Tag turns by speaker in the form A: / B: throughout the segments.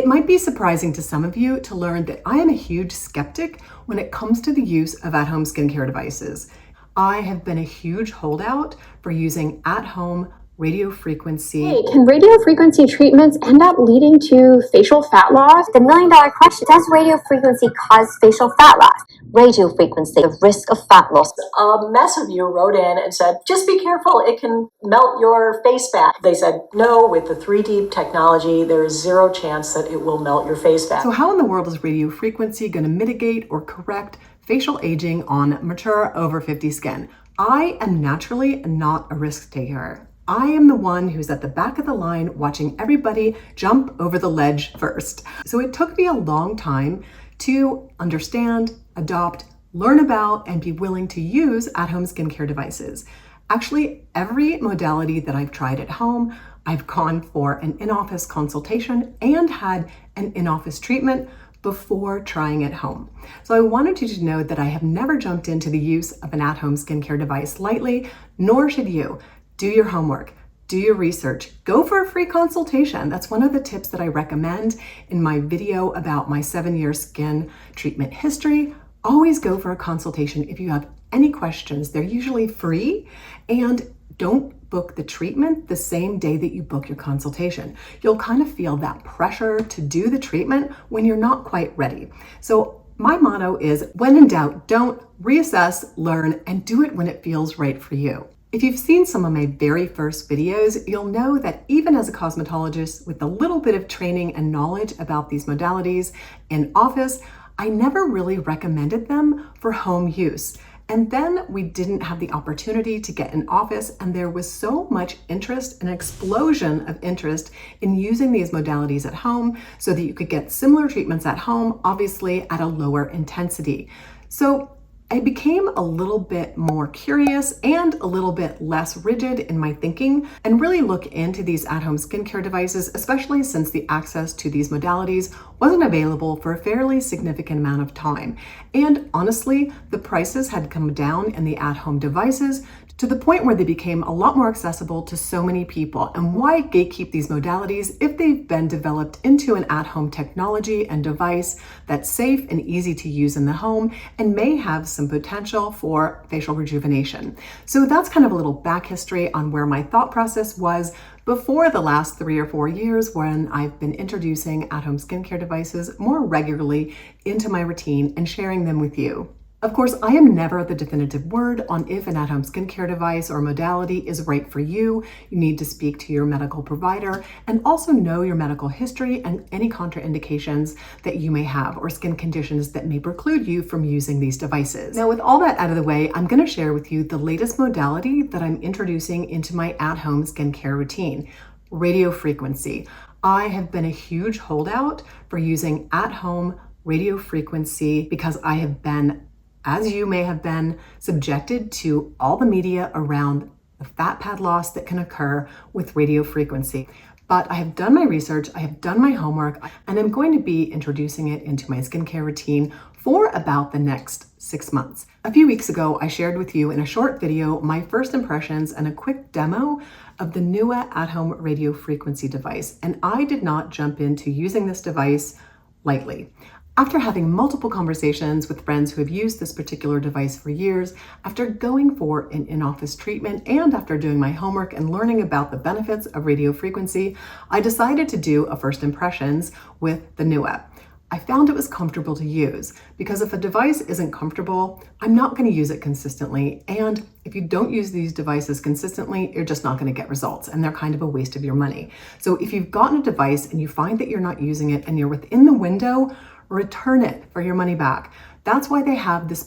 A: It might be surprising to some of you to learn that I am a huge skeptic when it comes to the use of at-home skincare devices. I have been a huge holdout for using at-home radio frequency.
B: Hey, can radio frequency treatments end up leading to facial fat loss?
C: The million-dollar question, does radio frequency cause facial fat loss? Radio frequency, the risk of fat loss.
D: A mess of you wrote in and said, just be careful, it can melt your face back. They said, no, with the 3D technology, there is zero chance that it will melt your face back.
A: So how in the world is radio frequency going to mitigate or correct facial aging on mature over 50 skin? I am naturally not a risk taker. I am the one who's at the back of the line watching everybody jump over the ledge first. So it took me a long time to understand, adopt, learn about, and be willing to use at-home skincare devices. Actually, every modality that I've tried at home, I've gone for an in-office consultation and had an in-office treatment before trying at home. So I wanted you to know that I have never jumped into the use of an at-home skincare device lightly, nor should you. Do your homework, do your research, go for a free consultation. That's one of the tips that I recommend in my video about my 7-year skin treatment history. Always go for a consultation if you have any questions. They're usually free, and don't book the treatment the same day that you book your consultation. You'll kind of feel that pressure to do the treatment when you're not quite ready. So my motto is, when in doubt, don't reassess, learn, and do it when it feels right for you. If you've seen some of my very first videos, you'll know that even as a cosmetologist with a little bit of training and knowledge about these modalities in office, I never really recommended them for home use. And then we didn't have the opportunity to get in office, and there was so much interest, an explosion of interest in using these modalities at home so that you could get similar treatments at home, obviously at a lower intensity. So I became a little bit more curious and a little bit less rigid in my thinking, and really look into these at-home skincare devices, especially since the access to these modalities wasn't available for a fairly significant amount of time. And honestly, the prices had come down in the at-home devices to the point where they became a lot more accessible to so many people. And why gatekeep these modalities if they've been developed into an at-home technology and device that's safe and easy to use in the home and may have some potential for facial rejuvenation? So that's kind of a little back history on where my thought process was before the last 3 or 4 years, when I've been introducing at-home skincare devices more regularly into my routine and sharing them with you. Of course, I am never the definitive word on if an at-home skincare device or modality is right for you. You need to speak to your medical provider and also know your medical history and any contraindications that you may have or skin conditions that may preclude you from using these devices. Now, with all that out of the way, I'm going to share with you the latest modality that I'm introducing into my at-home skincare routine: radio frequency. I have been a huge holdout for using at-home radio frequency because I have been, as you may have been, subjected to all the media around the fat pad loss that can occur with radio frequency. But I have done my research, I have done my homework, and I'm going to be introducing it into my skincare routine for about the next 6 months. A few weeks ago, I shared with you in a short video my first impressions and a quick demo of the NEWA at-home radio frequency device, and I did not jump into using this device lightly. After having multiple conversations with friends who have used this particular device for years, after going for an in-office treatment, and after doing my homework and learning about the benefits of radio frequency, I decided to do a first impressions with the NEWA. I found it was comfortable to use, because if a device isn't comfortable, I'm not going to use it consistently. And if you don't use these devices consistently, you're just not going to get results, and they're kind of a waste of your money. So if you've gotten a device and you find that you're not using it and you're within the window, return it for your money back. That's why they have this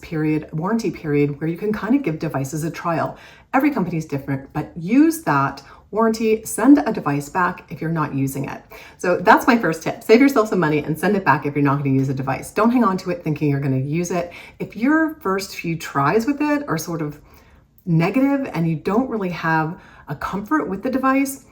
A: warranty period, where you can kind of give devices a trial. Every company is different, but use that warranty, send a device back if you're not using it. So that's my first tip. Save yourself some money and send it back if you're not going to use a device. Don't hang on to it thinking you're going to use it. If your first few tries with it are sort of negative and you don't really have a comfort with the device,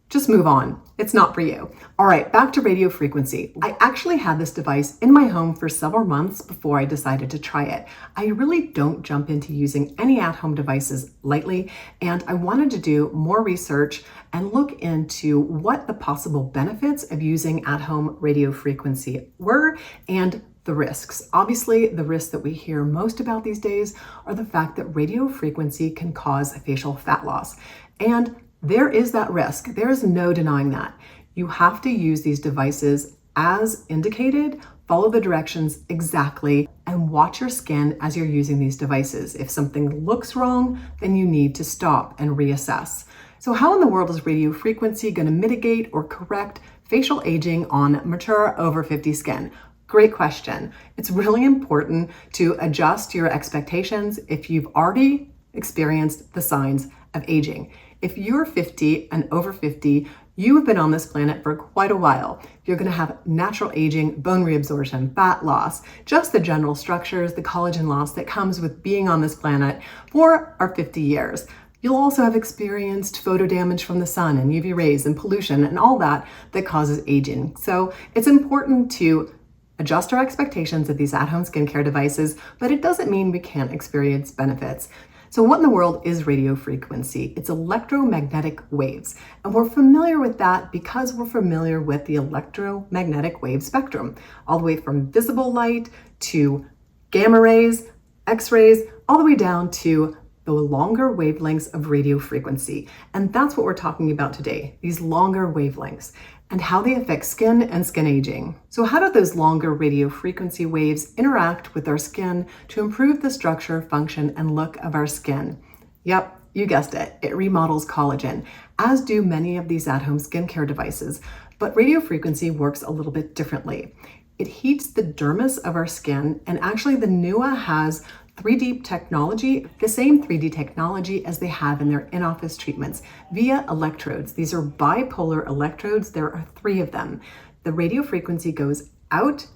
A: just move on. It's not for you. All right, back to radio frequency. I actually had this device in my home for several months before I decided to try it. I really don't jump into using any at-home devices lightly, and I wanted to do more research and look into what the possible benefits of using at-home radio frequency were and the risks. Obviously, the risks that we hear most about these days are the fact that radio frequency can cause facial fat loss. And there is that risk. There is no denying that. You have to use these devices as indicated, follow the directions exactly, and watch your skin as you're using these devices. If something looks wrong, then you need to stop and reassess. So how in the world is radio frequency going to mitigate or correct facial aging on mature over 50 skin? Great question. It's really important to adjust your expectations if you've already experienced the signs of aging. If you're 50 and over 50, you have been on this planet for quite a while. You're going to have natural aging, bone reabsorption, fat loss, just the general structures, the collagen loss that comes with being on this planet for our 50 years. You'll also have experienced photo damage from the sun and UV rays and pollution and all that causes aging. So it's important to adjust our expectations of these at-home skincare devices, but it doesn't mean we can't experience benefits. So what in the world is radio frequency? It's electromagnetic waves. And we're familiar with that because we're familiar with the electromagnetic wave spectrum, all the way from visible light to gamma rays, X-rays, all the way down to the longer wavelengths of radio frequency. And that's what we're talking about today, these longer wavelengths and how they affect skin and skin aging. So how do those longer radio frequency waves interact with our skin to improve the structure, function, and look of our skin? Yep, you guessed it. It remodels collagen, as do many of these at-home skincare devices. But radio frequency works a little bit differently. It heats the dermis of our skin, and actually the NEWA has 3D technology, the same 3D technology as they have in their in-office treatments via electrodes. These are bipolar electrodes. There are 3 of them. The radio frequency goes out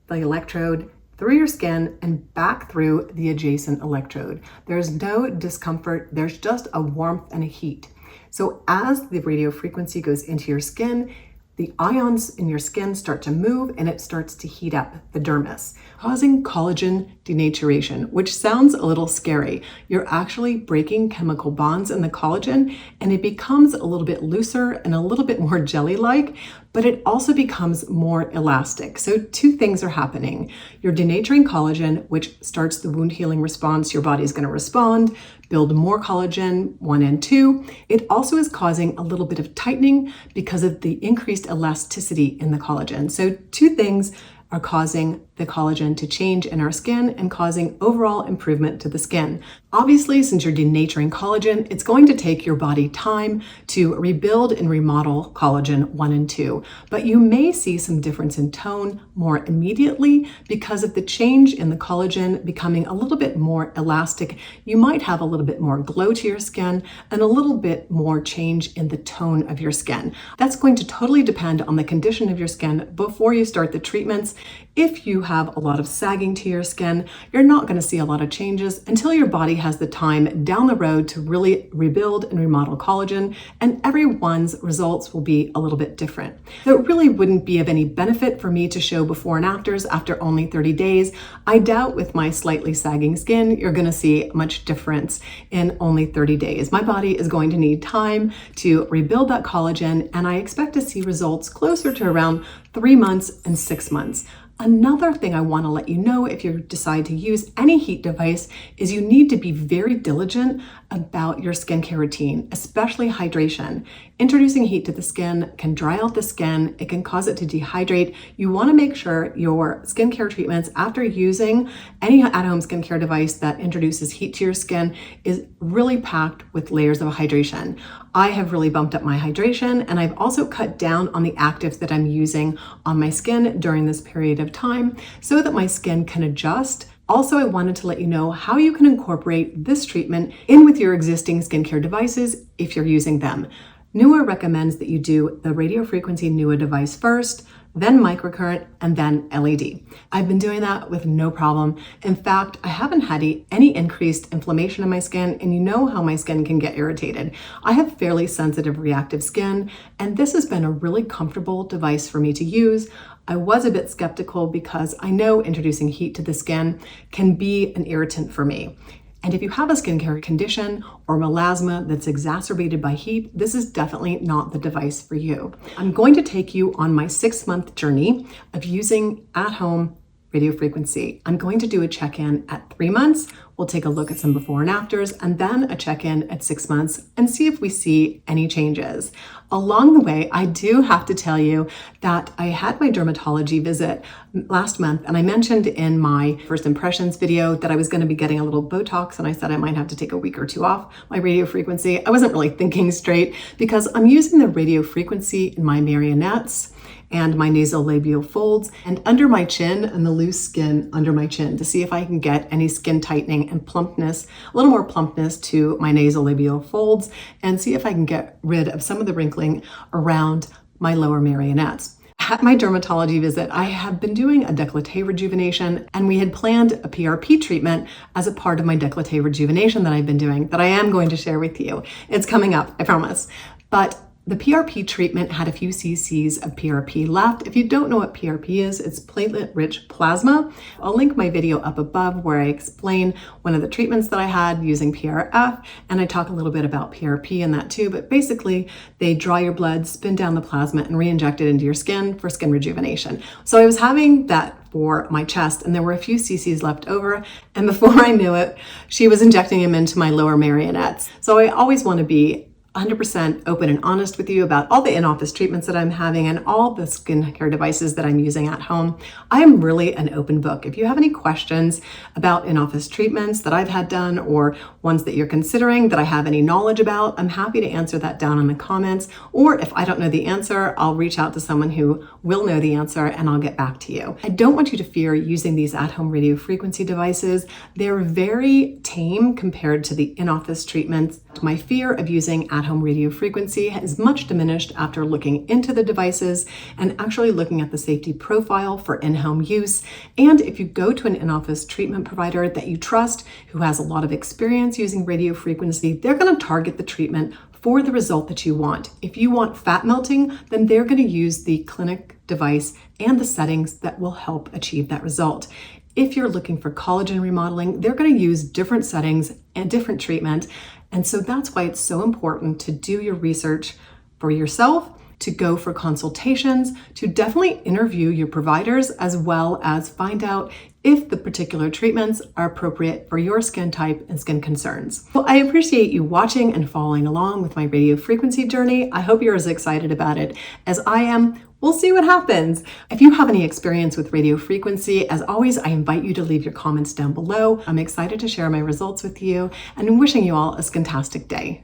A: the electrode, through your skin, and back through the adjacent electrode. There's no discomfort. There's just a warmth and a heat. So as the radio frequency goes into your skin, the ions in your skin start to move and it starts to heat up the dermis, causing collagen denaturation, which sounds a little scary. You're actually breaking chemical bonds in the collagen and it becomes a little bit looser and a little bit more jelly-like, but it also becomes more elastic. So 2 things are happening. You're denaturing collagen, which starts the wound healing response. Your body's going to respond, build more collagen, 1 and 2. It also is causing a little bit of tightening because of the increased elasticity in the collagen. So 2 things are causing the collagen to change in our skin and causing overall improvement to the skin. Obviously, since you're denaturing collagen, it's going to take your body time to rebuild and remodel collagen 1 and 2, but you may see some difference in tone more immediately because of the change in the collagen becoming a little bit more elastic. You might have a little bit more glow to your skin and a little bit more change in the tone of your skin. That's going to totally depend on the condition of your skin before you start the treatments. If you have a lot of sagging to your skin, you're not going to see a lot of changes until your body has the time down the road to really rebuild and remodel collagen, and everyone's results will be a little bit different. So it really wouldn't be of any benefit for me to show before and afters after only 30 days. I doubt with my slightly sagging skin, you're going to see much difference in only 30 days. My body is going to need time to rebuild that collagen, and I expect to see results closer to around 3 months and 6 months. Another thing I want to let you know if you decide to use any heat device is you need to be very diligent about your skincare routine, especially hydration. Introducing heat to the skin can dry out the skin. It can cause it to dehydrate. You want to make sure your skincare treatments after using any at-home skincare device that introduces heat to your skin is really packed with layers of hydration. I have really bumped up my hydration, and I've also cut down on the actives that I'm using on my skin during this period of time so that my skin can adjust. Also, I wanted to let you know how you can incorporate this treatment in with your existing skincare devices if you're using them. NEWA recommends that you do the radio frequency NEWA device first, then microcurrent, and then LED. I've been doing that with no problem. In fact, I haven't had any increased inflammation in my skin, and you know how my skin can get irritated. I have fairly sensitive reactive skin, and this has been a really comfortable device for me to use. I was a bit skeptical because I know introducing heat to the skin can be an irritant for me. And if you have a skincare condition or melasma that's exacerbated by heat, this is definitely not the device for you. I'm going to take you on my 6-month journey of using at-home radiofrequency. I'm going to do a check-in at 3 months. We'll take a look at some before and afters, and then a check-in at 6 months and see if we see any changes. Along the way, I do have to tell you that I had my dermatology visit last month, and I mentioned in my first impressions video that I was going to be getting a little Botox, and I said I might have to take a week or 2 off my radiofrequency. I wasn't really thinking straight because I'm using the radiofrequency in my marionettes and my nasolabial folds and under my chin and the loose skin under my chin to see if I can get any skin tightening and plumpness, a little more plumpness to my nasolabial folds, and see if I can get rid of some of the wrinkling around my lower marionettes. At my dermatology visit, I have been doing a décolleté rejuvenation, and we had planned a PRP treatment as a part of my décolleté rejuvenation that I've been doing that I am going to share with you. It's coming up, I promise. But the PRP treatment had a few cc's of PRP left. If you don't know what PRP is, it's platelet-rich plasma. I'll link my video up above where I explain one of the treatments that I had using PRF, and I talk a little bit about PRP in that too, but basically they draw your blood, spin down the plasma, and re-inject it into your skin for skin rejuvenation. So I was having that for my chest, and there were a few cc's left over, and before I knew it, she was injecting them into my lower marionettes. So I always want to be 100% open and honest with you about all the in-office treatments that I'm having and all the skincare devices that I'm using at home. I am really an open book. If you have any questions about in-office treatments that I've had done or ones that you're considering that I have any knowledge about, I'm happy to answer that down in the comments. Or if I don't know the answer, I'll reach out to someone who will know the answer and I'll get back to you. I don't want you to fear using these at-home radiofrequency devices. They're very tame compared to the in-office treatments. My fear of using at-home radiofrequency is much diminished after looking into the devices and actually looking at the safety profile for in-home use. And if you go to an in-office treatment provider that you trust, who has a lot of experience using radiofrequency, they're going to target the treatment for the result that you want. If you want fat melting, then they're going to use the clinic device and the settings that will help achieve that result. If you're looking for collagen remodeling, they're going to use different settings and different treatment. And so that's why it's so important to do your research for yourself, to go for consultations, to definitely interview your providers, as well as find out if the particular treatments are appropriate for your skin type and skin concerns. Well, I appreciate you watching and following along with my radiofrequency journey. I hope you're as excited about it as I am. We'll see what happens. If you have any experience with radiofrequency, as always, I invite you to leave your comments down below. I'm excited to share my results with you and wishing you all a skintastic day.